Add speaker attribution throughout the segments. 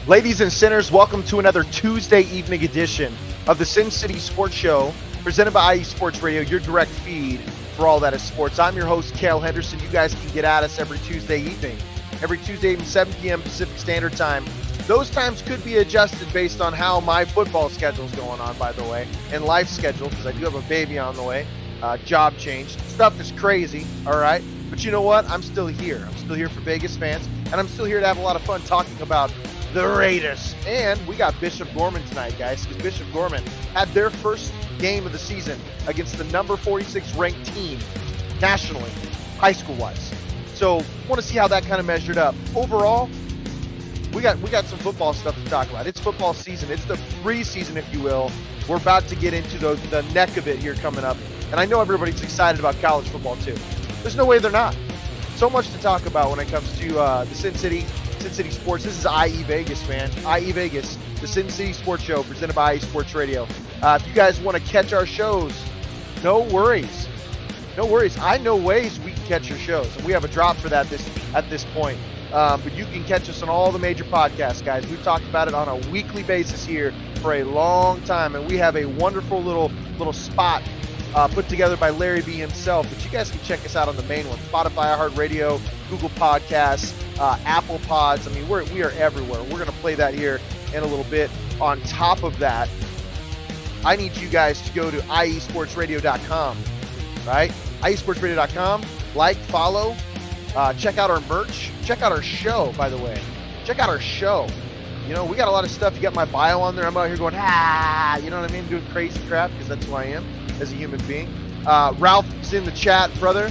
Speaker 1: Ladies and sinners, welcome to another Tuesday evening edition of the Sin City Sports Show, presented by IE Sports Radio, your direct feed for all that is sports. I'm your host, Kayle Henderson. You guys can get at us every Tuesday evening, 7 p.m. Pacific Standard Time. Those times could be adjusted based on how my football schedule is going on, by the way, and life schedule, because I do have a baby on the way, job change. Stuff is crazy, all right? But you know what? I'm still here. I'm still here for Vegas fans, and I'm still here to have a lot of fun talking about the Raiders. And we got Bishop Gorman tonight, guys, because Bishop Gorman had their first game of the season against the number 46 ranked team nationally, high school-wise. So want to see how that kind of measured up. Overall, we got some football stuff to talk about. It's football season. It's the preseason, if you will. We're about to get into the neck of it here coming up. And I know everybody's excited about college football, too. There's no way they're not. So much to talk about when it comes to the Sin City Sports. This is IE Vegas, man. IE Vegas, the Sin City Sports Show, presented by IE Sports Radio. If you guys want to catch our shows, no worries. No worries. I know ways we can catch your shows, and we have a drop for that at this point. But you can catch us on all the major podcasts, guys. We've talked about it on a weekly basis here for a long time, and we have a wonderful little spot put together by Larry B himself. But you guys can check us out on the main one: Spotify, iHeartRadio, Google Podcasts, Apple Pods. I mean, we are everywhere. We're going to play that here in a little bit. On top of that, I need you guys to go to iesportsradio.com, right? iesportsradio.com. Like, follow, check out our merch. Check out our show, by the way. Check out our show. You know, we got a lot of stuff. You got my bio on there. I'm out here going, you know what I mean? Doing crazy crap, because that's who I am as a human being. Ralph is in the chat, brother.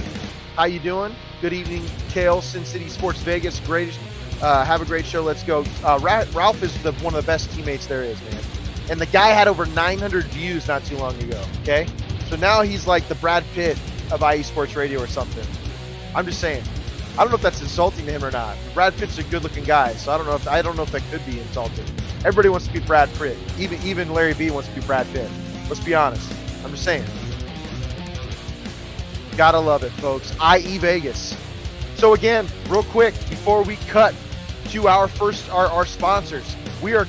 Speaker 1: How you doing? Good evening, Kayle, Sin City Sports Vegas. Great. Have a great show. Let's go. Ralph is one of the best teammates there is, man. And the guy had over 900 views not too long ago, okay? So now he's like the Brad Pitt of IE Sports Radio or something. I'm just saying. I don't know if that's insulting to him or not. Brad Pitt's a good-looking guy, so I don't know if that could be insulting. Everybody wants to be Brad Pitt. Even Larry B wants to be Brad Pitt. Let's be honest. I'm just saying. Gotta love it, folks. IE Vegas. So again, real quick, before we cut to our sponsors, we are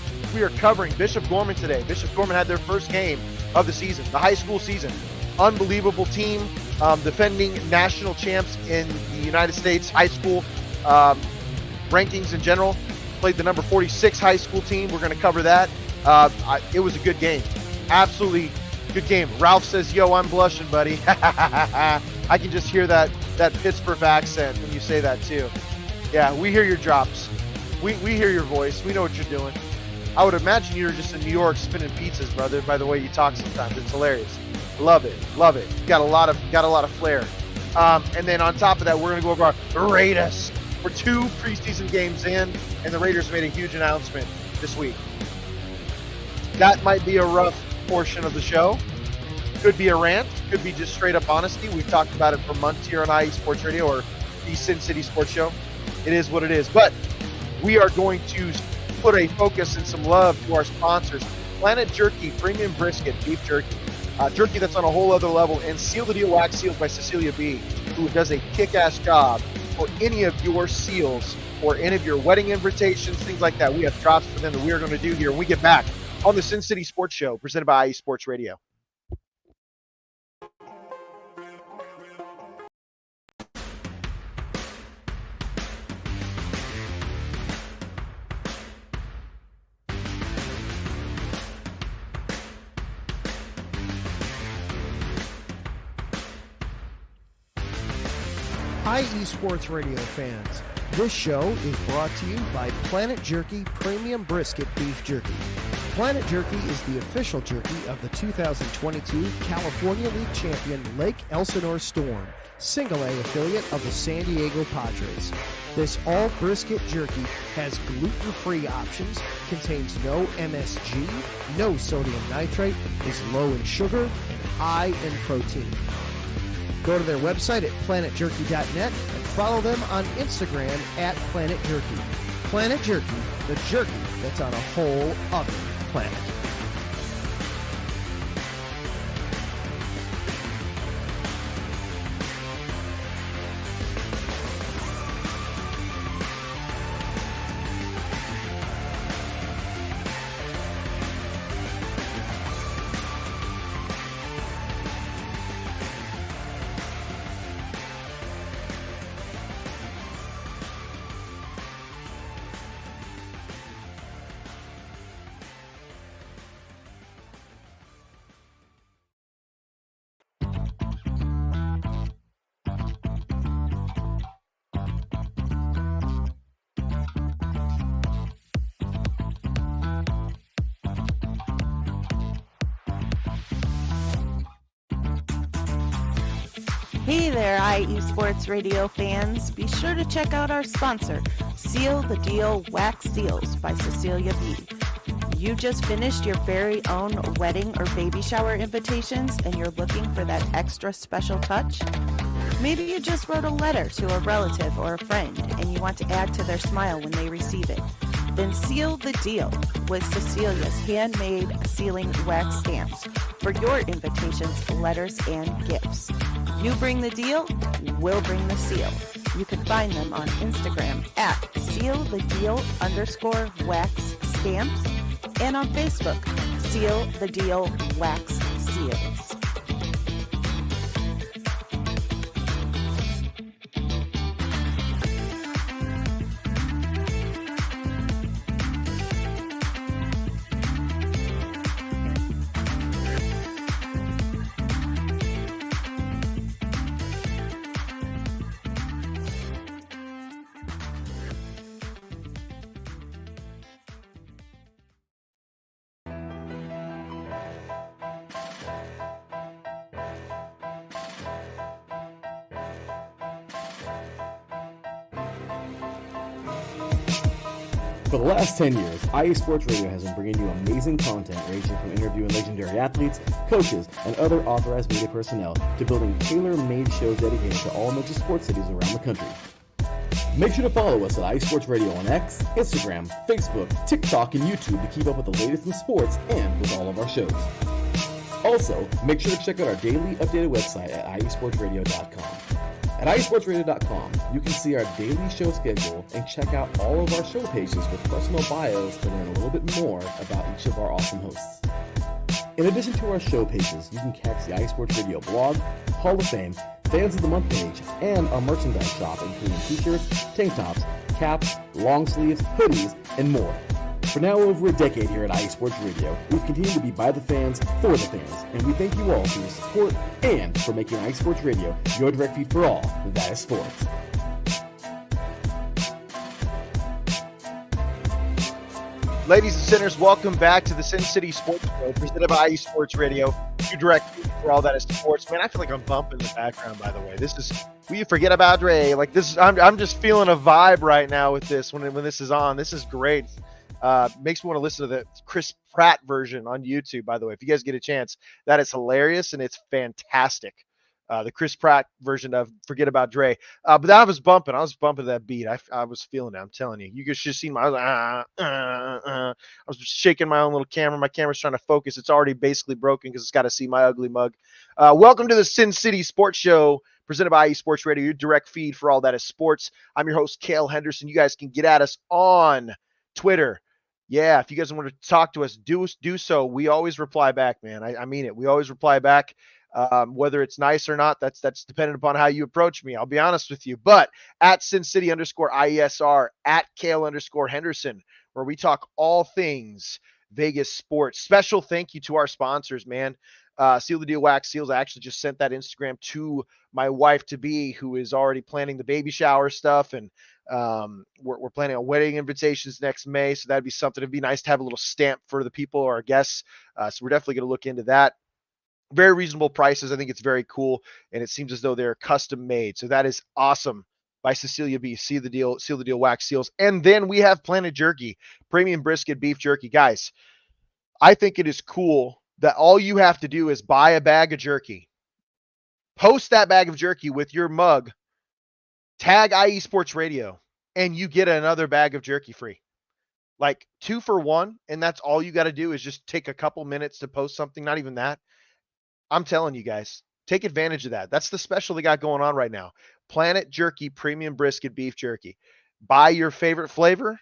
Speaker 1: covering Bishop Gorman today. Bishop Gorman had their first game of the season, the high school season. Unbelievable team, defending national champs in the United States high school rankings in general. Played the number 46 high school team. We're going to cover that. It was a good game. Absolutely good game. Ralph says, yo, I'm blushing, buddy. I can just hear that Pittsburgh accent when you say that too. Yeah, we hear your drops. We hear your voice. We know what you're doing. I would imagine you're just in New York spinning pizzas, brother, by the way you talk sometimes. It's hilarious. Love it. Got a lot of flair. And then on top of that, we're going to go over our Raiders. We're 2 preseason games in, and the Raiders made a huge announcement this week. That might be a rough portion of the show. Could be a rant. Could be just straight up honesty. We've talked about it for months here on IE Sports Radio, or the Sin City Sports Show. It is what it is. But we are going to put a focus and some love to our sponsors. Planet Jerky Premium Brisket Beef Jerky. Jerky that's on a whole other level, and Seal the Deal Wax Seals by Cecilia B, who does a kick-ass job for any of your seals or any of your wedding invitations, things like that. We have drops for them that we are going to do here when we get back on the Sin City Sports Show, presented by IE Sports Radio.
Speaker 2: IE Sports Radio fans, this show is brought to you by Planet Jerky Premium Brisket Beef Jerky. Planet Jerky is the official jerky of the 2022 California League champion Lake Elsinore Storm, single A affiliate of the San Diego Padres. This all brisket jerky has gluten-free options, contains no MSG, no sodium nitrate, is low in sugar, and high in protein. Go to their website at planetjerky.net and follow them on Instagram at Planet Jerky. Planet Jerky, the jerky that's on a whole other planet.
Speaker 3: Hey there, IE Sports Radio fans. Be sure to check out our sponsor, Seal the Deal Wax Seals by Cecilia B. You just finished your very own wedding or baby shower invitations and you're looking for that extra special touch? Maybe you just wrote a letter to a relative or a friend and you want to add to their smile when they receive it. Then seal the deal with Cecilia's handmade sealing wax stamps for your invitations, letters, and gifts. You bring the deal, we'll bring the seal. You can find them on Instagram at sealthedeal_wax stamps and on Facebook, Seal the Deal Wax Seals.
Speaker 4: For the last 10 years, IE Sports Radio has been bringing you amazing content ranging from interviewing legendary athletes, coaches, and other authorized media personnel to building tailor-made shows dedicated to all major sports cities around the country. Make sure to follow us at IE Sports Radio on X, Instagram, Facebook, TikTok, and YouTube to keep up with the latest in sports and with all of our shows. Also, make sure to check out our daily updated website at iesportsradio.com. At iesportsradio.com, you can see our daily show schedule and check out all of our show pages with personal bios to learn a little bit more about each of our awesome hosts. In addition to our show pages, you can catch the iSports Radio blog, Hall of Fame, Fans of the Month page, and our merchandise shop including t-shirts, tank tops, caps, long sleeves, hoodies, and more. For now over a decade here at IE Sports Radio, we've continued to be by the fans, for the fans, and we thank you all for your support and for making IE Sports Radio your direct feed for all that is sports.
Speaker 1: Ladies and sinners, welcome back to the Sin City Sports Show, presented by IE Sports Radio, your direct feed for all that is sports. Man, I feel like I'm bumping the background, by the way. This is, will you forget about Dre? Like this is, I'm just feeling a vibe right now with this when this is on. This is great. Makes me want to listen to the Chris Pratt version on YouTube, by the way. If you guys get a chance, that is hilarious and it's fantastic. The Chris Pratt version of Forget About Dre. But I was bumping that beat. I was feeling it. I'm telling you. You guys should have seen I was shaking my own little camera. My camera's trying to focus. It's already basically broken because it's got to see my ugly mug. Welcome to the Sin City Sports Show, presented by IE Sports Radio, your direct feed for all that is sports. I'm your host, Kayle Henderson. You guys can get at us on Twitter. Yeah, if you guys want to talk to us, do so. We always reply back, man. I mean it. We always reply back. Whether it's nice or not, that's dependent upon how you approach me. I'll be honest with you. But at SinCity_IESR, at Kayle_Henderson, where we talk all things Vegas sports. Special thank you to our sponsors, man. Seal the Deal Wax Seals. I actually just sent that Instagram to my wife-to-be, who is already planning the baby shower stuff, and we're planning on wedding invitations next May, so that'd be something. It'd be nice to have a little stamp for the people or our guests. So we're definitely going to look into that. Very reasonable prices. I think it's very cool, and it seems as though they're custom made. So that is awesome by Cecilia B. Seal the Deal Wax Seals. And then we have Planet Jerky, premium brisket beef jerky. Guys, I think it is cool that all you have to do is buy a bag of jerky, post that bag of jerky with your mug, tag IE Sports Radio, and you get another bag of jerky free. Like 2 for 1, and that's all you got to do is just take a couple minutes to post something, not even that. I'm telling you guys, take advantage of that. That's the special they got going on right now. Planet Jerky Premium Brisket Beef Jerky. Buy your favorite flavor,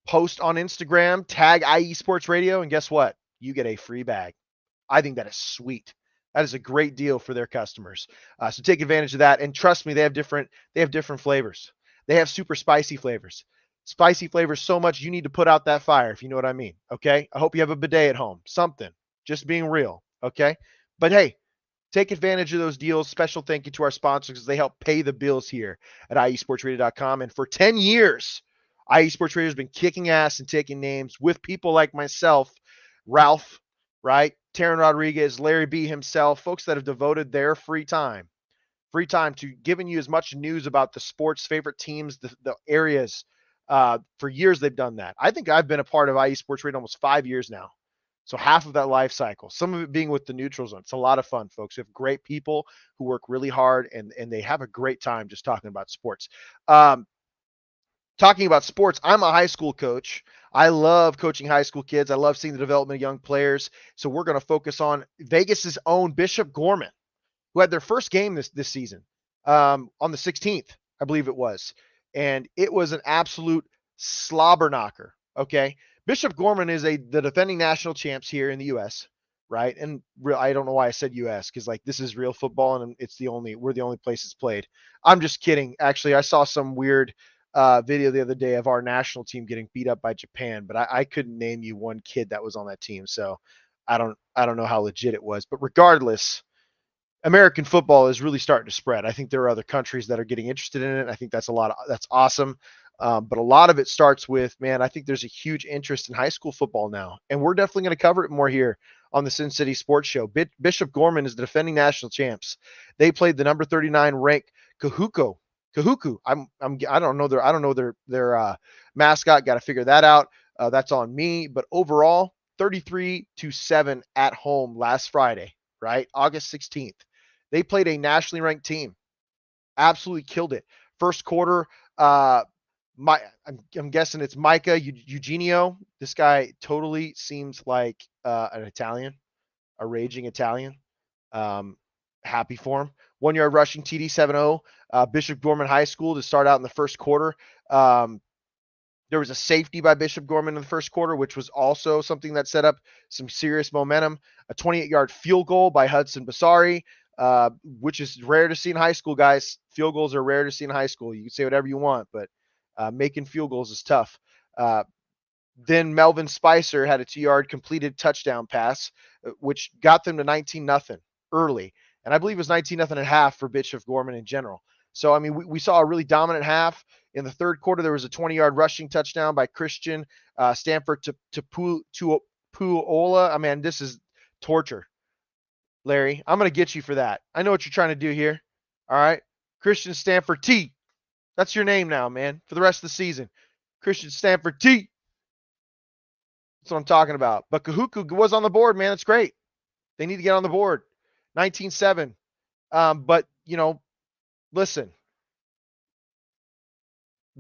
Speaker 1: post on Instagram, tag IE Sports Radio, and guess what? You get a free bag. I think that is sweet. That is a great deal for their customers. So take advantage of that. And trust me, they have different flavors. They have super spicy flavors. Spicy flavors so much you need to put out that fire, if you know what I mean. Okay? I hope you have a bidet at home. Something. Just being real. Okay? But hey, take advantage of those deals. Special thank you to our sponsors because they help pay the bills here at IESportsRadio.com. And for 10 years, IE Sports Radio has been kicking ass and taking names with people like myself, Ralph, right? Taryn Rodriguez, Larry B himself, folks that have devoted their free time free time to giving you as much news about the sports, favorite teams, the areas. For years, they've done that. I think I've been a part of IE Sports Radio almost 5 years now. So half of that life cycle, some of it being with the neutral zone. It's a lot of fun, folks. We have great people who work really hard, and they have a great time just talking about sports. Talking about sports, I'm a high school coach. I love coaching high school kids. I love seeing the development of young players. So we're going to focus on Vegas's own Bishop Gorman, who had their first game this season on the 16th, I believe it was. And it was an absolute slobber knocker, okay? Bishop Gorman is the defending national champs here in the U.S., right? And I don't know why I said U.S. because like this is real football and we're the only place it's played. I'm just kidding. Actually, I saw some weird video the other day of our national team getting beat up by Japan, but I couldn't name you one kid that was on that team, so I don't know how legit it was. But regardless, American football is really starting to spread. I think there are other countries that are getting interested in it. I think that's awesome. But a lot of it starts with, man, I think there's a huge interest in high school football now, and we're definitely going to cover it more here on the Sin City Sports Show. Bishop Gorman is the defending national champs. They played the number 39 ranked Kahuku. I don't know their mascot. Got to figure that out. That's on me. But overall, 33-7 at home last Friday, right? August 16th. They played a nationally ranked team. Absolutely killed it. First quarter, I'm guessing it's Micah Eugenio. This guy totally seems like an Italian, a raging Italian. Happy for him. 1 yard rushing TD 7-0. Bishop Gorman High School to start out in the first quarter. There was a safety by Bishop Gorman in the first quarter, which was also something that set up some serious momentum. A 28-yard field goal by Hudson Basari, which is rare to see in high school, guys. Field goals are rare to see in high school. You can say whatever you want, but making field goals is tough. Then Melvin Spicer had a 2-yard completed touchdown pass, which got them to 19-0 early. And I believe it was 19-0 at half for Bishop Gorman in general. So, I mean, we saw a really dominant half. In the third quarter, there was a 20-yard rushing touchdown by Christian Stanford to Puola. I mean, this is torture. Larry, I'm going to get you for that. I know what you're trying to do here. All right. Christian Stanford T. That's your name now, man, for the rest of the season. Christian Stanford T. That's what I'm talking about. But Kahuku was on the board, man. That's great. They need to get on the board. 19-7. But, listen.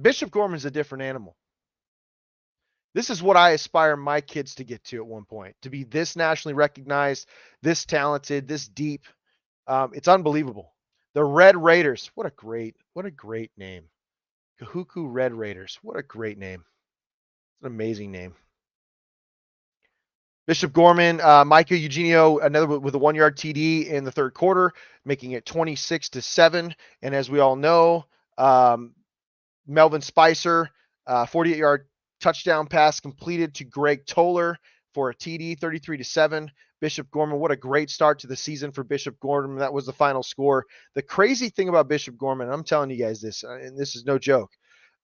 Speaker 1: Bishop Gorman's a different animal. This is what I aspire my kids to get to at one point, to be this nationally recognized, this talented, this deep. It's unbelievable. The Red Raiders. What a great name. Kahuku Red Raiders. What a great name. It's an amazing name. Bishop Gorman, Micah Eugenio, another with a 1-yard TD in the third quarter, making it 26-7. And as we all know, Melvin Spicer, 48-yard touchdown pass completed to Greg Toller for a TD, 33-7. Bishop Gorman, what a great start to the season for Bishop Gorman. That was the final score. The crazy thing about Bishop Gorman, I'm telling you guys this, and this is no joke,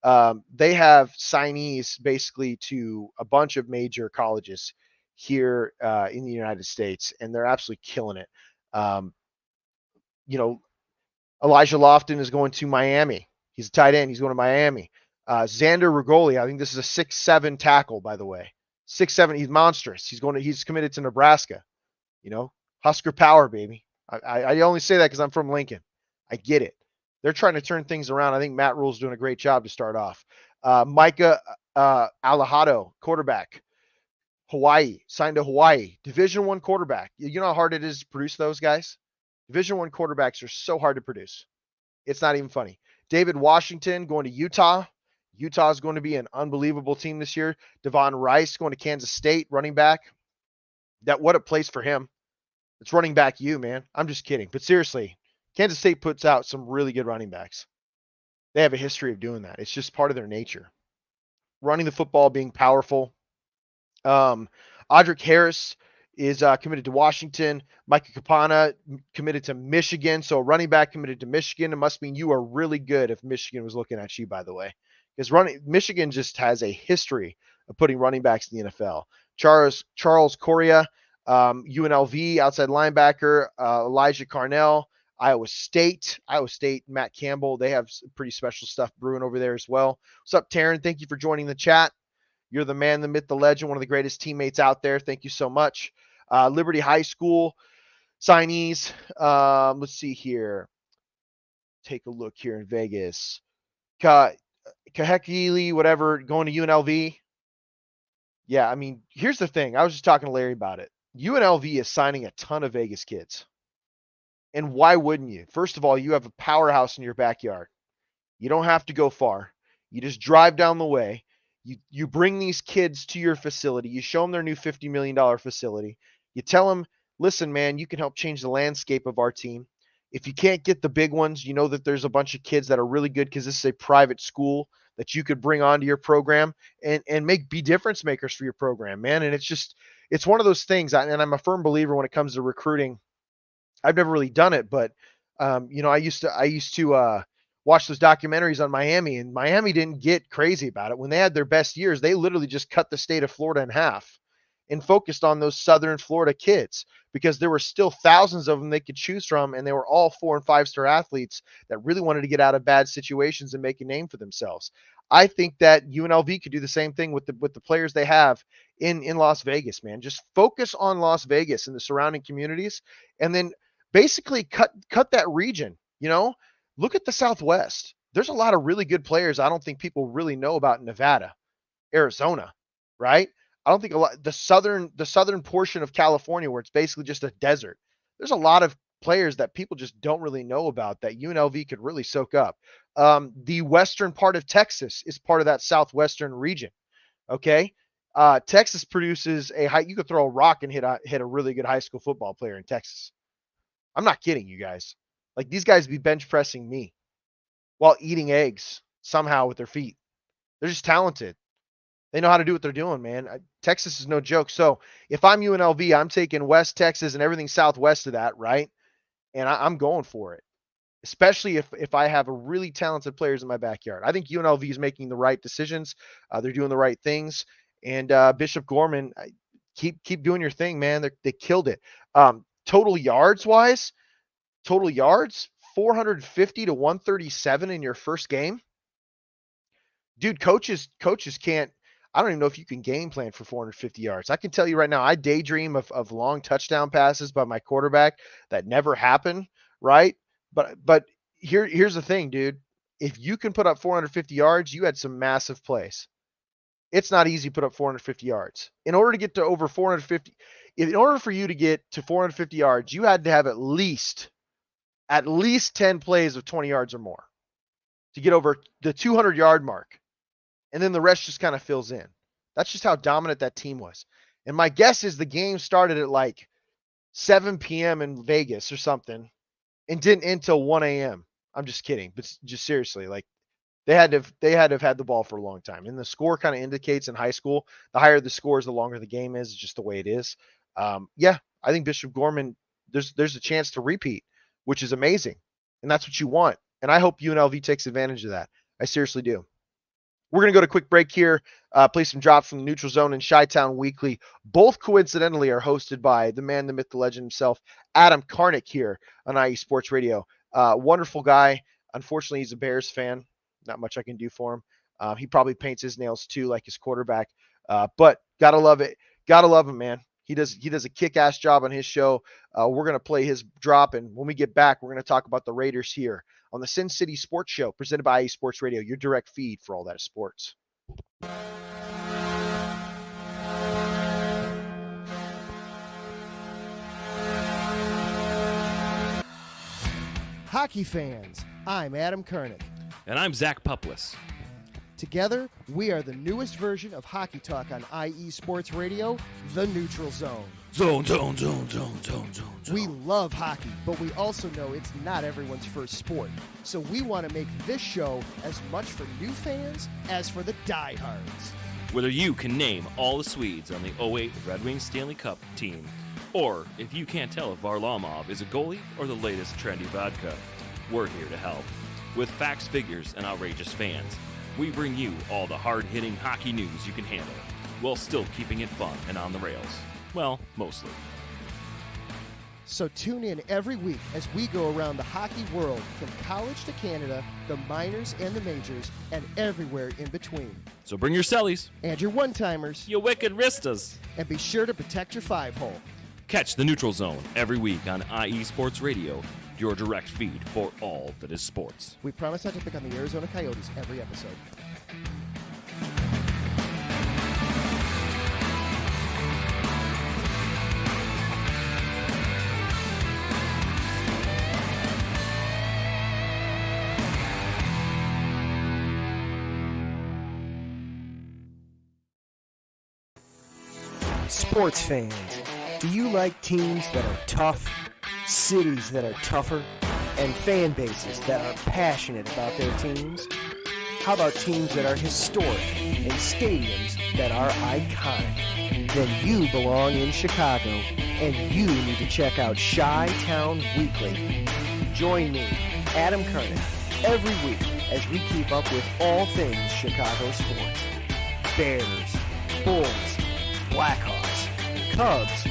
Speaker 1: they have signees basically to a bunch of major colleges here in the United States, and they're absolutely killing it. Elijah Lofton is going to Miami. He's a tight end. He's going to Miami. Xander Rigoli, I think this is a 6'7" tackle, by the way. 6'7", he's monstrous. He's committed to Nebraska. Husker power, baby. I only say that because I'm from Lincoln. I get it. They're trying to turn things around. I think Matt Rule's doing a great job to start off. Micah Alejado, quarterback. Hawaii, signed to Hawaii. Division I quarterback. You know how hard it is to produce those guys? Division I quarterbacks are so hard to produce. It's not even funny. David Washington going to Utah. Utah is going to be an unbelievable team this year. Devon Rice going to Kansas State, running back. What a place for him. It's running back man. I'm just kidding. But seriously, Kansas State puts out some really good running backs. They have a history of doing that. It's just part of their nature. Running the football, being powerful. Audric Harris is committed to Washington. Micah Capana committed to Michigan. So a running back committed to Michigan. It must mean you are really good if Michigan was looking at you, by the way. Because Michigan just has a history of putting running backs in the NFL. Charles Correa, UNLV, outside linebacker. Elijah Carnell, Iowa State, Matt Campbell, they have pretty special stuff brewing over there as well. What's up, Taryn? Thank you for joining the chat. You're the man, the myth, the legend, one of the greatest teammates out there. Thank you so much. Liberty High School signees. Let's see here. Take a look here in Vegas. Kahekili, whatever, going to UNLV. Yeah, I mean, here's the thing. I was just talking to Larry about it. UNLV is signing a ton of Vegas kids. And why wouldn't you? First of all, you have a powerhouse in your backyard. You don't have to go far. You just drive down the way. You bring these kids to your facility. You show them their new $50 million facility. You tell them, listen, man, you can help change the landscape of our team. If you can't get the big ones, you know that there's a bunch of kids that are really good because this is a private school that you could bring onto your program and be difference makers for your program, man. And it's one of those things. And I'm a firm believer when it comes to recruiting. I've never really done it, but I used to watch those documentaries on Miami, and Miami didn't get crazy about it. When they had their best years, they literally just cut the state of Florida in half and focused on those Southern Florida kids because there were still thousands of them they could choose from, and they were all 4- and 5-star athletes that really wanted to get out of bad situations and make a name for themselves. I think that UNLV could do the same thing with the players they have in Las Vegas, man. Just focus on Las Vegas and the surrounding communities, and then basically cut that region. Look at the Southwest. There's a lot of really good players I don't think people really know about in Nevada, Arizona, right? I don't think the southern portion of California where it's basically just a desert. There's a lot of players that people just don't really know about that UNLV could really soak up. The western part of Texas is part of that southwestern region. Okay. Texas produces you could throw a rock and hit a really good high school football player in Texas. I'm not kidding you guys. Like, these guys be bench pressing me while eating eggs somehow with their feet. They're just talented. They know how to do what they're doing, man. Texas is no joke. So if I'm UNLV, I'm taking West Texas and everything southwest of that, right? And I'm going for it, especially if I have a really talented players in my backyard. I think UNLV is making the right decisions. They're doing the right things. And Bishop Gorman, keep doing your thing, man. They killed it. Total yards, 450 to 137 in your first game. Dude, coaches can't. I don't even know if you can game plan for 450 yards. I can tell you right now, I daydream of long touchdown passes by my quarterback that never happen, right? But here's the thing, dude. If you can put up 450 yards, you had some massive plays. It's not easy to put up 450 yards. In order to get to over 450, in order for you to get to 450 yards, you had to have at least 10 plays of 20 yards or more to get over the 200-yard mark. And then the rest just kind of fills in. That's just how dominant that team was. And my guess is the game started at like 7 p.m. in Vegas or something and didn't end until 1 a.m. I'm just kidding. But just seriously, like, they had to have had the ball for a long time. And the score kind of indicates in high school, the higher the scores, the longer the game is. It's just the way it is. I think Bishop Gorman, there's a chance to repeat, which is amazing. And that's what you want. And I hope UNLV takes advantage of that. I seriously do. We're going to go to a quick break here, play some drops from the Neutral Zone and Chi-Town Weekly. Both coincidentally are hosted by the man, the myth, the legend himself, Adam Karnick here on IE Sports Radio. Wonderful guy. Unfortunately, he's a Bears fan. Not much I can do for him. He probably paints his nails too, like his quarterback. But gotta love it. Gotta love him, man. He does a kick-ass job on his show. We're going to play his drop, and when we get back, we're going to talk about the Raiders here on the Sin City Sports Show, presented by IE Sports Radio, your direct feed for all that is sports.
Speaker 2: Hockey fans, I'm Adam Karnick.
Speaker 5: And I'm Zach Puplis.
Speaker 2: Together, we are the newest version of Hockey Talk on IE Sports Radio, The Neutral Zone.
Speaker 5: Zone.
Speaker 2: We love hockey, but we also know it's not everyone's first sport. So we want to make this show as much for new fans as for the diehards.
Speaker 5: Whether you can name all the Swedes on the 08 Red Wings Stanley Cup team, or if you can't tell if Varlamov is a goalie or the latest trendy vodka, we're here to help. With facts, figures, and outrageous fans, we bring you all the hard-hitting hockey news you can handle, while still keeping it fun and on the rails. Well, mostly.
Speaker 2: So tune in every week as we go around the hockey world, from college to Canada, the minors and the majors, and everywhere in between.
Speaker 5: So bring your cellies,
Speaker 2: And your one-timers,
Speaker 5: you wicked wristas.
Speaker 2: and be sure to protect your 5-hole.
Speaker 5: Catch the Neutral Zone every week on IE Sports Radio, your direct feed for all that is sports.
Speaker 2: We promise not to pick on the Arizona Coyotes every episode. Sports fans, do you like teams that are tough, cities that are tougher, and fan bases that are passionate about their teams? How about teams that are historic and stadiums that are iconic? Then you belong in Chicago, and you need to check out Chi-Town Weekly. Join me, Adam Carney, every week as we keep up with all things Chicago sports. Bears, Bulls, Blackhawks, Cubs,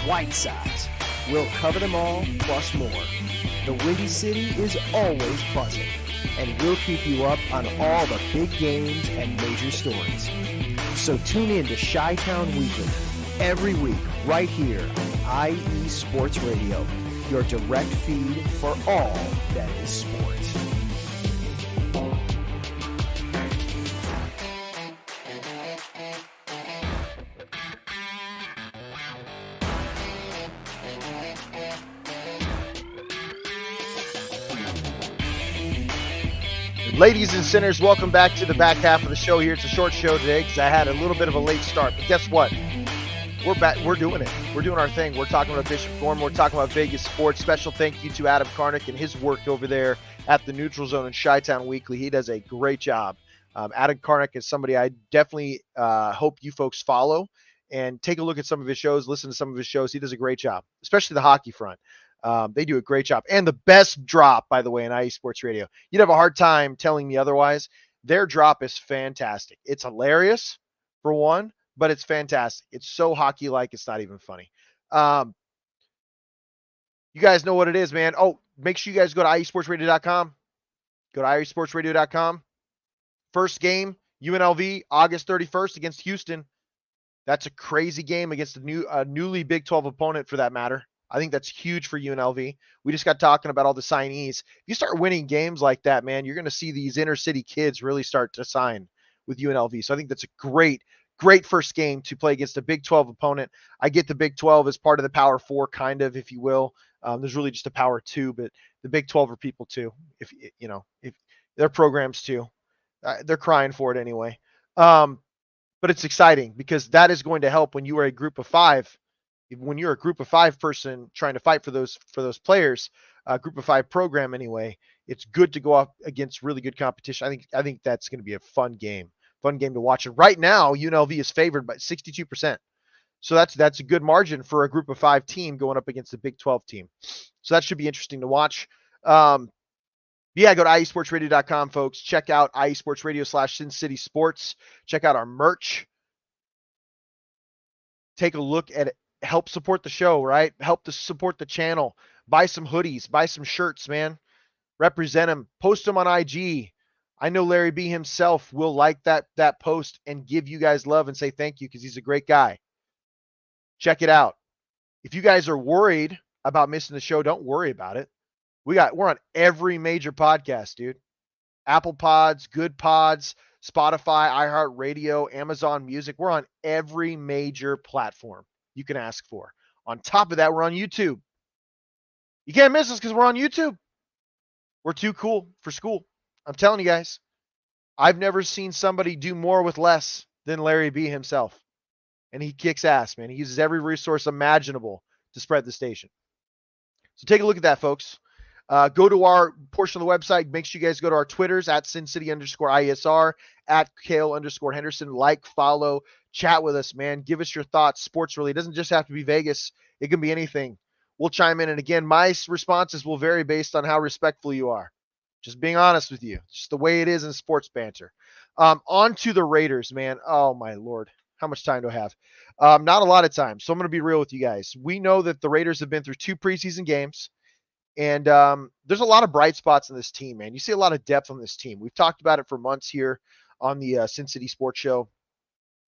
Speaker 2: White Sox. We'll cover them all, plus more. The Windy City is always buzzing, and we'll keep you up on all the big games and major stories. So tune in to Chi-Town Weekly every week right here on IE Sports Radio, your direct feed for all that is sports.
Speaker 1: Ladies and sinners, welcome back to the back half of the show here. It's a short show today because I had a little bit of a late start. But guess what? We're back. We're doing it. We're doing our thing. We're talking about Bishop Gorman. We're talking about Vegas sports. Special thank you to Adam Karnick and his work over there at the Neutral Zone and Chi-Town Weekly. He does a great job. Adam Karnick is somebody I definitely hope you folks follow and take a look at some of his shows, listen to some of his shows. He does a great job, especially the hockey front. They do a great job. And the best drop, by the way, in IE Sports Radio. You'd have a hard time telling me otherwise. Their drop is fantastic. It's hilarious, for one, but it's fantastic. It's so hockey-like, it's not even funny. You guys know what it is, man. Oh, make sure you guys go to IESportsRadio.com. Go to IESportsRadio.com. First game, UNLV, August 31st against Houston. That's a crazy game against a newly Big 12 opponent, for that matter. I think that's huge for UNLV. We just got talking about all the signees. If you start winning games like that, man, you're going to see these inner city kids really start to sign with UNLV. So I think that's a great first game to play against a Big 12 opponent. I get the Big 12 as part of the Power 4, kind of, if you will. There's really just a Power 2, but the Big 12 are people too. If they're programs too, they're crying for it anyway. But it's exciting because that is going to help when you are a group of 5. When you're a group of 5 person trying to fight for those players, a group of 5 program anyway, it's good to go up against really good competition. I think that's going to be a fun game to watch. And right now, UNLV is favored by 62%. So that's a good margin for a group of 5 team going up against a Big 12 team. So that should be interesting to watch. Yeah, go to IESportsRadio.com, folks. Check out IESportsRadio/Sin City Sports. Check out our merch. Take a look at it. Help support the show, right? Help to support the channel. Buy some hoodies, buy some shirts, man. Represent them. Post them on IG. I know Larry B himself will like that post and give you guys love and say thank you because he's a great guy. Check it out. If you guys are worried about missing the show, don't worry about it. We're on every major podcast, dude. Apple Pods, Good Pods, Spotify, iHeartRadio, Amazon Music. We're on every major platform you can ask for. On top of that, we're on YouTube. You can't miss us because we're on YouTube. We're too cool for school. I'm telling you guys, I've never seen somebody do more with less than Larry B himself. And he kicks ass, man. He uses every resource imaginable to spread the station. So take a look at that, folks. Go to our portion of the website. Make sure you guys go to our Twitters at SinCity_ISR, at Kayle_Henderson. Like, follow, chat with us, man. Give us your thoughts. Sports really. It doesn't just have to be Vegas. It can be anything. We'll chime in. And again, my responses will vary based on how respectful you are. Just being honest with you. Just the way it is in sports banter. On to the Raiders, man. Oh, my Lord. How much time do I have? Not a lot of time. So I'm going to be real with you guys. We know that the Raiders have been through 2 preseason games. And there's a lot of bright spots in this team, man. You see a lot of depth on this team. We've talked about it for months here on the Sin City Sports Show.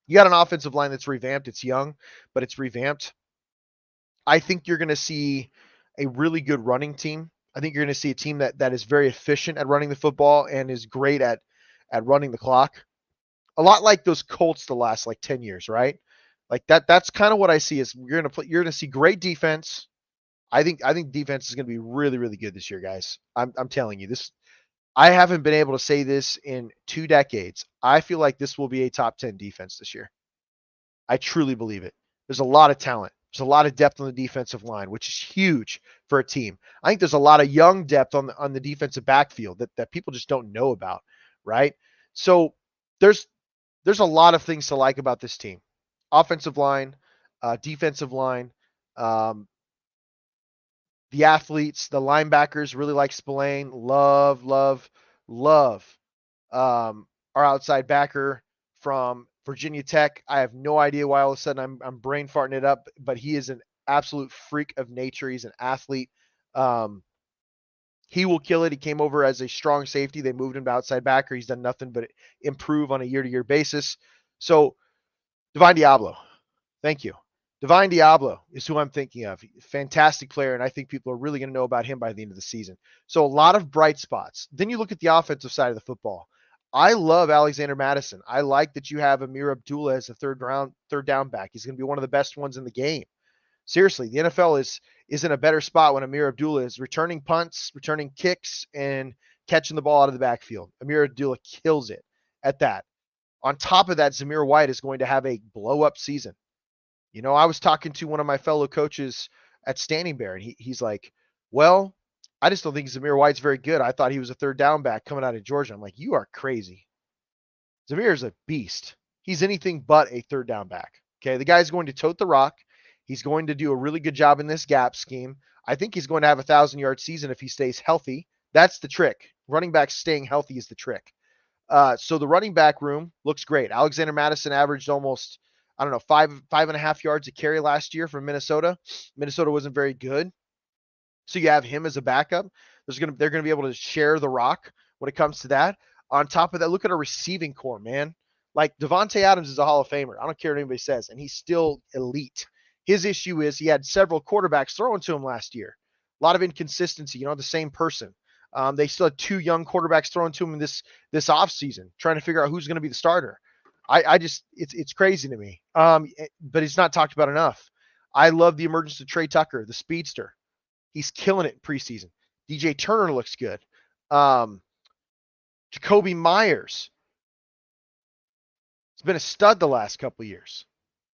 Speaker 1: You got an offensive line that's revamped. It's young, but it's revamped. I think you're going to see a really good running team. I think you're going to see a team that is very efficient at running the football and is great at running the clock. A lot like those Colts the last like 10 years, right? Like that's kind of what I see is you're going to see great defense. I think defense is going to be really, really good this year, guys. I'm telling you this. I haven't been able to say this in 2 decades. I feel like this will be a top 10 defense this year. I truly believe it. There's a lot of talent. There's a lot of depth on the defensive line, which is huge for a team. I think there's a lot of young depth on the defensive backfield that people just don't know about, right? So there's a lot of things to like about this team. Offensive line, defensive line, the athletes, the linebackers really like Spillane. Love our outside backer from Virginia Tech. I have no idea why all of a sudden I'm brain farting it up, but he is an absolute freak of nature. He's an athlete. He will kill it. He came over as a strong safety. They moved him to outside backer. He's done nothing but improve on a year-to-year basis. So Divine Diablo, thank you. Divine Diablo is who I'm thinking of. Fantastic player, and I think people are really going to know about him by the end of the season. So a lot of bright spots. Then you look at the offensive side of the football. I love Alexander Mattison. I like that you have Amir Abdullah as a third down back. He's going to be one of the best ones in the game. Seriously, the NFL is in a better spot when Amir Abdullah is returning punts, returning kicks, and catching the ball out of the backfield. Amir Abdullah kills it at that. On top of that, Zamir White is going to have a blow-up season. You know, I was talking to one of my fellow coaches at Standing Bear, and he's like, well, I just don't think Zamir White's very good. I thought he was a third down back coming out of Georgia. I'm like, you are crazy. Zamir is a beast. He's anything but a third down back. Okay, the guy's going to tote the rock. He's going to do a really good job in this gap scheme. I think he's going to have a 1,000-yard season if he stays healthy. That's the trick. Running backs staying healthy is the trick. So the running back room looks great. Alexander Mattison averaged almost, I don't know, 5.5 yards a carry last year from Minnesota. Minnesota wasn't very good. So you have him as a backup. They're going to be able to share the rock when it comes to that. On top of that, look at our receiving core, man. Like Devontae Adams is a Hall of Famer. I don't care what anybody says, and he's still elite. His issue is he had several quarterbacks thrown to him last year. A lot of inconsistency, the same person. They still had 2 young quarterbacks thrown to him in this offseason, trying to figure out who's going to be the starter. It's crazy to me. But it's not talked about enough. I love the emergence of Trey Tucker, the speedster. He's killing it in preseason. DJ Turner looks good. Jacoby Myers. He's been a stud the last couple of years.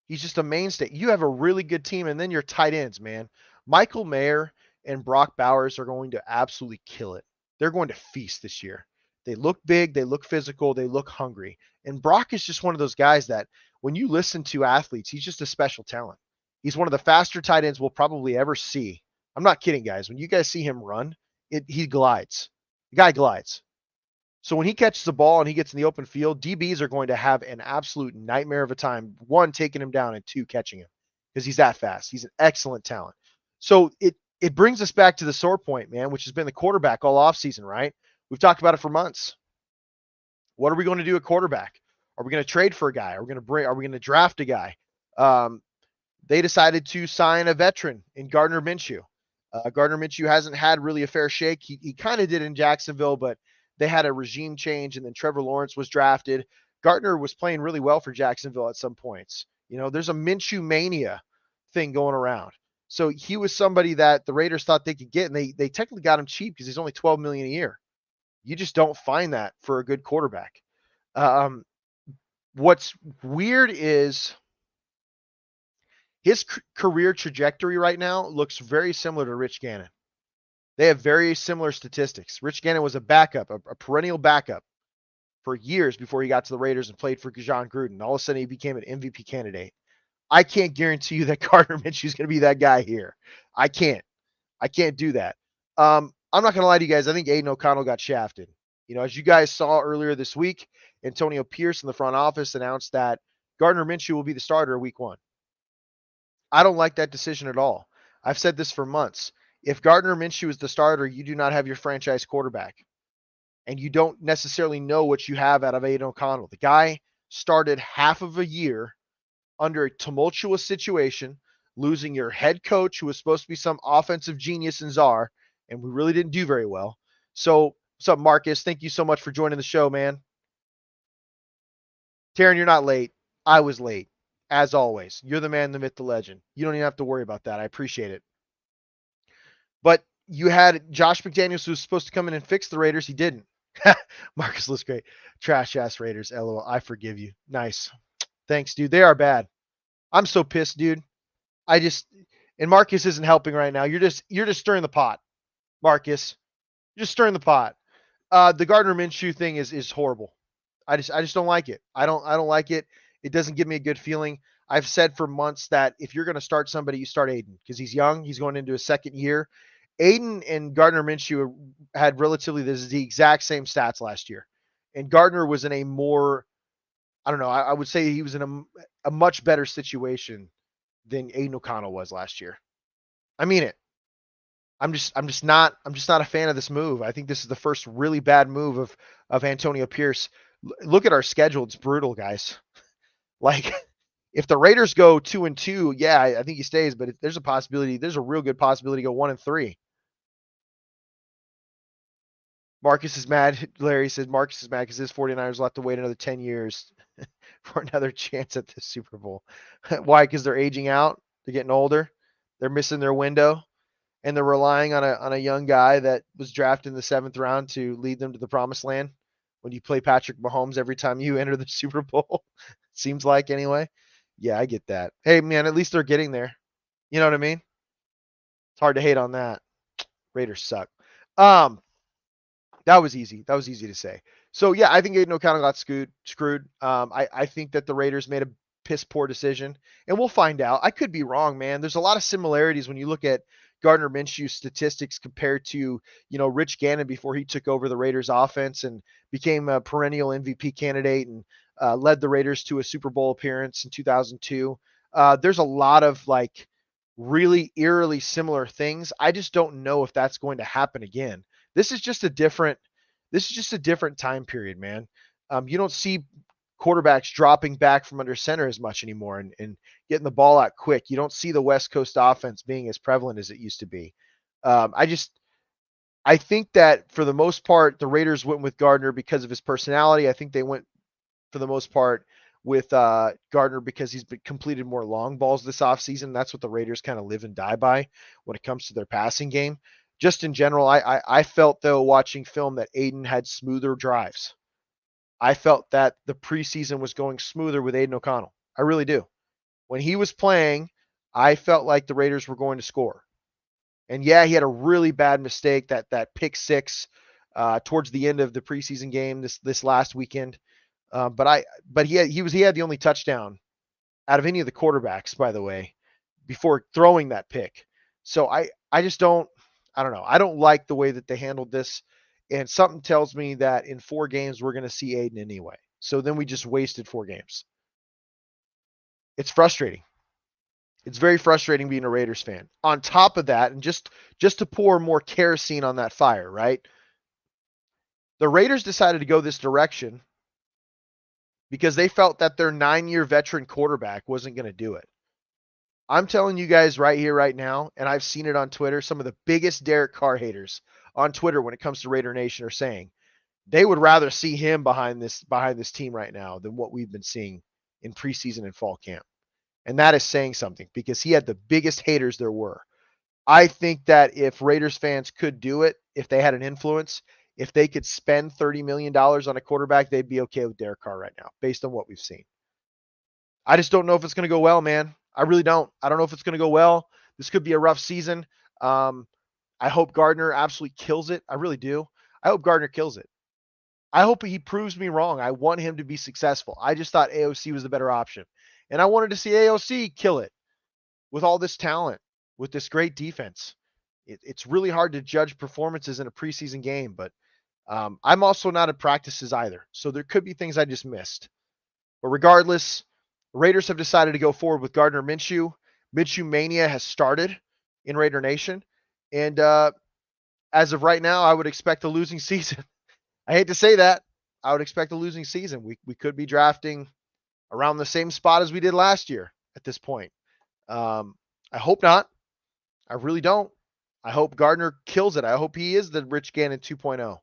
Speaker 1: He's just a mainstay. You have a really good team, and then your tight ends, man. Michael Mayer and Brock Bowers are going to absolutely kill it. They're going to feast this year. They look big, they look physical, they look hungry. And Brock is just one of those guys that when you listen to athletes, he's just a special talent. He's one of the faster tight ends we'll probably ever see. I'm not kidding, guys. When you guys see him run, he glides. The guy glides. So when he catches the ball and he gets in the open field, DBs are going to have an absolute nightmare of a time, 1, taking him down, and 2, catching him because he's that fast. He's an excellent talent. So it brings us back to the sore point, man, which has been the quarterback all offseason, right? We've talked about it for months. What are we going to do at quarterback? Are we going to trade for a guy? Are we going to draft a guy? They decided to sign a veteran in Gardner Minshew. Gardner Minshew hasn't had really a fair shake. He kind of did in Jacksonville, but they had a regime change, and then Trevor Lawrence was drafted. Gardner was playing really well for Jacksonville at some points. There's a Minshew mania thing going around. So he was somebody that the Raiders thought they could get, and they technically got him cheap because he's only $12 million a year. You just don't find that for a good quarterback. What's weird is his career trajectory right now looks very similar to Rich Gannon. They have very similar statistics. Rich Gannon was a backup, a perennial backup for years before he got to the Raiders and played for John Gruden. All of a sudden, he became an MVP candidate. I can't guarantee you that Gardner Minshew is going to be that guy here. I can't do that. I'm not going to lie to you guys. I think Aiden O'Connell got shafted. As you guys saw earlier this week, Antonio Pierce in the front office announced that Gardner Minshew will be the starter week 1. I don't like that decision at all. I've said this for months. If Gardner Minshew is the starter, you do not have your franchise quarterback. And you don't necessarily know what you have out of Aiden O'Connell. The guy started half of a year under a tumultuous situation, losing your head coach, who was supposed to be some offensive genius in Czar, and we really didn't do very well. So, what's up, Marcus? Thank you so much for joining the show, man. Taryn, you're not late. I was late, as always. You're the man, the myth, the legend. You don't even have to worry about that. I appreciate it. But you had Josh McDaniels, who was supposed to come in and fix the Raiders. He didn't. Marcus looks great. Trash ass Raiders. LOL. I forgive you. Nice. Thanks, dude. They are bad. I'm so pissed, dude. And Marcus isn't helping right now. You're just stirring the pot, Marcus. You're just stirring the pot. The Gardner Minshew thing is horrible. I just don't like it. I don't like it. It doesn't give me a good feeling. I've said for months that if you're going to start somebody, you start Aiden because he's young. He's going into his second year. Aiden and Gardner Minshew had relatively the exact same stats last year. And Gardner was in a more, I don't know, I would say he was in a much better situation than Aiden O'Connell was last year. I mean it. I'm just not a fan of this move. I think this is the first really bad move of Antonio Pierce. Look at our schedule. It's brutal, guys. Like, if the Raiders go 2-2, yeah, I think he stays, but there's a real good possibility to go 1-3. Marcus is mad. Larry says Marcus is mad because his 49ers will have to wait another 10 years for another chance at the Super Bowl. Why? Because they're aging out. They're getting older. They're missing their window. And they're relying on a young guy that was drafted in the 7th round to lead them to the promised land when you play Patrick Mahomes every time you enter the Super Bowl. Seems like, anyway. Yeah, I get that. Hey, man, at least they're getting there. You know what I mean? It's hard to hate on that. Raiders suck. That was easy. That was easy to say. So, yeah, I think Aiden O'Connell got screwed. I think that the Raiders made a piss poor decision, and we'll find out. I could be wrong, man. There's a lot of similarities when you look at Gardner Minshew's statistics compared to, Rich Gannon before he took over the Raiders offense and became a perennial MVP candidate and led the Raiders to a Super Bowl appearance in 2002. There's a lot of really eerily similar things. I just don't know if that's going to happen again. This is just a different time period, man. You don't see quarterbacks dropping back from under center as much anymore and getting the ball out quick. You don't see the West Coast offense being as prevalent as it used to be. I think that for the most part, the Raiders went with Gardner because of his personality. I think they went for the most part with Gardner because he's completed more long balls this offseason. That's what the Raiders kind of live and die by when it comes to their passing game. Just in general, I felt, though, watching film that Aiden had smoother drives. I felt that the preseason was going smoother with Aiden O'Connell. I really do. When he was playing, I felt like the Raiders were going to score. And yeah, he had a really bad mistake, that pick six towards the end of the preseason game this last weekend. But he had the only touchdown out of any of the quarterbacks, by the way, before throwing that pick. So I don't know. I don't like the way that they handled this. And something tells me that in 4 games, we're going to see Aiden anyway. So then we just wasted 4 games. It's frustrating. It's very frustrating being a Raiders fan. On top of that, and just to pour more kerosene on that fire, right? The Raiders decided to go this direction because they felt that their 9-year veteran quarterback wasn't going to do it. I'm telling you guys right here, right now, and I've seen it on Twitter, some of the biggest Derek Carr haters on Twitter when it comes to Raider Nation are saying they would rather see him behind this team right now than what we've been seeing in preseason and fall camp. And that is saying something because he had the biggest haters there were. I think that if Raiders fans could do it, if they had an influence, if they could spend $30 million on a quarterback, they'd be okay with Derek Carr right now, based on what we've seen. I just don't know if it's going to go well, man. I really don't. I don't know if it's going to go well. This could be a rough season. I hope Gardner absolutely kills it. I really do. I hope Gardner kills it. I hope he proves me wrong. I want him to be successful. I just thought AOC was the better option. And I wanted to see AOC kill it with all this talent, with this great defense. It's really hard to judge performances in a preseason game, but I'm also not at practices either. So there could be things I just missed. But regardless, Raiders have decided to go forward with Gardner Minshew. Minshew mania has started in Raider Nation. And as of right now, I would expect a losing season. I hate to say that. I would expect a losing season. We could be drafting around the same spot as we did last year at this point. I hope not. I really don't. I hope Gardner kills it. I hope he is the Rich Gannon 2.0.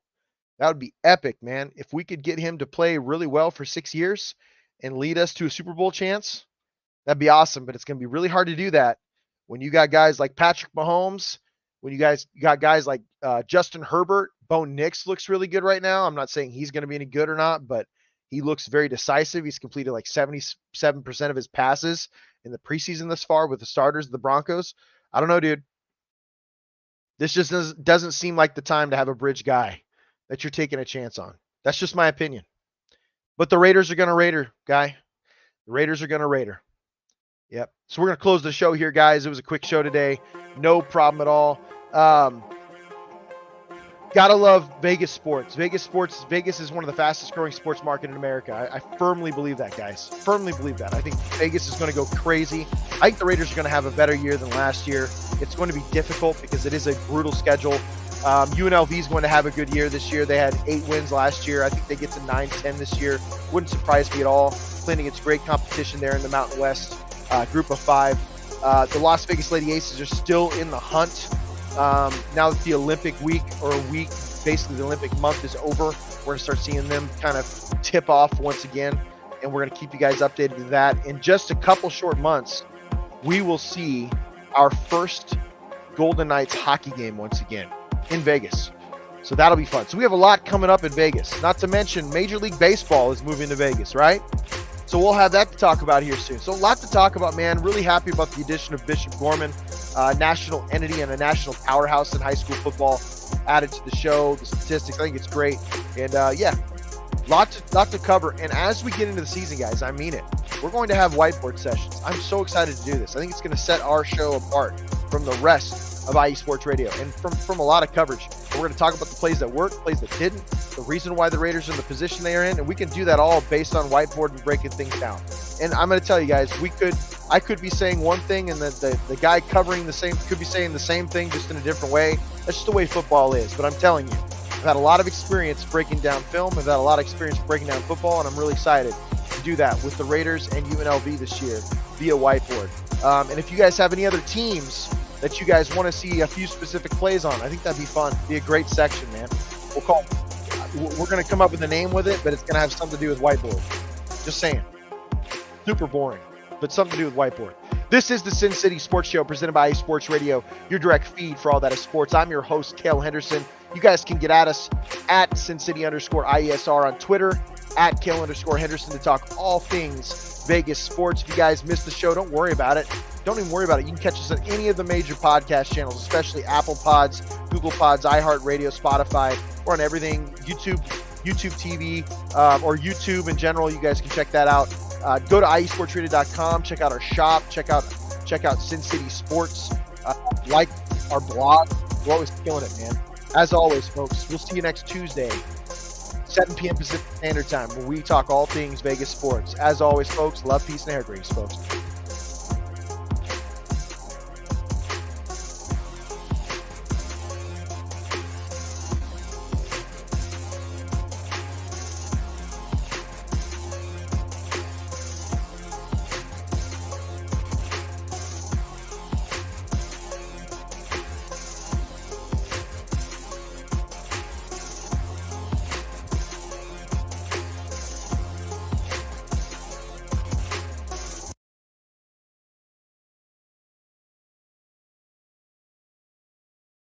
Speaker 1: That would be epic, man. If we could get him to play really well for 6 years and lead us to a Super Bowl chance, that'd be awesome. But it's going to be really hard to do that when you got guys like Patrick Mahomes, when you got guys like Justin Herbert. Bo Nix looks really good right now. I'm not saying he's going to be any good or not, but he looks very decisive. He's completed like 77% of his passes in the preseason thus far with the starters of the Broncos. I don't know, dude. This just doesn't seem like the time to have a bridge guy that you're taking a chance on. That's just my opinion. But the Raiders are going to Raider, guy. The Raiders are going to Raider. Yep. So we're going to close the show here, guys. It was a quick show today. No problem at all. Gotta love Vegas sports. Vegas is one of the fastest growing sports market in America. I firmly believe that, guys. Firmly believe that. I think Vegas is going to go crazy. I think the Raiders are going to have a better year than last year. It's going to be difficult because it is a brutal schedule. UNLV is going to have a good year this year. They had 8 wins last year. I think they get to 9-10 this year. Wouldn't surprise me at all. Playing against great competition there in the Mountain West group of 5. The Las Vegas Lady Aces are still in the hunt. Now that the Olympic week, basically the Olympic month is over, we're going to start seeing them kind of tip off once again, and we're going to keep you guys updated to that. In just a couple short months, we will see our first Golden Knights hockey game once again in Vegas. So that'll be fun. So we have a lot coming up in Vegas, not to mention Major League Baseball is moving to Vegas, right? So we'll have that to talk about here soon. So a lot to talk about, man. Really happy about the addition of Bishop Gorman, national entity and a national powerhouse in high school football added to the show. The statistics, I think it's great. And yeah, lot to cover. And as we get into the season, guys, I mean it. We're going to have whiteboard sessions. I'm so excited to do this. I think it's going to set our show apart from the rest of IE Sports Radio and from a lot of coverage. We're going to talk about the plays that worked, plays that didn't, the reason why the Raiders are in the position they are in, and we can do that all based on whiteboard and breaking things down. And I'm going to tell you guys, I could be saying one thing and the guy covering the same could be saying the same thing just in a different way. That's just the way football is. But I'm telling you, I've had a lot of experience breaking down film. I've had a lot of experience breaking down football, and I'm really excited to do that with the Raiders and UNLV this year via whiteboard. And if you guys have any other teams that you guys want to see a few specific plays on, I think that'd be fun. Be a great section, man. We're going to come up with a name with it, but it's going to have something to do with whiteboard. Just saying. Super boring, but something to do with whiteboard. This is the Sin City Sports Show presented by Sports Radio, your direct feed for all that is sports. I'm your host, Kayle Henderson. You guys can get at us at SinCity_IESR on Twitter, at Kayle_Henderson to talk all things Vegas sports. If you guys missed the show, don't worry about it. Don't even worry about it. You can catch us on any of the major podcast channels, especially Apple Pods, Google Pods, iHeartRadio, Spotify. We're on everything, YouTube TV, or YouTube in general. You guys can check that out. Go to iesportsradio.com, check out our shop, check out Sin City Sports, like our blog. We're always killing it, man. As always, folks, we'll see you next Tuesday, 7 p.m. Pacific Standard Time, where we talk all things Vegas sports. As always, folks, love, peace, and hair grease, folks.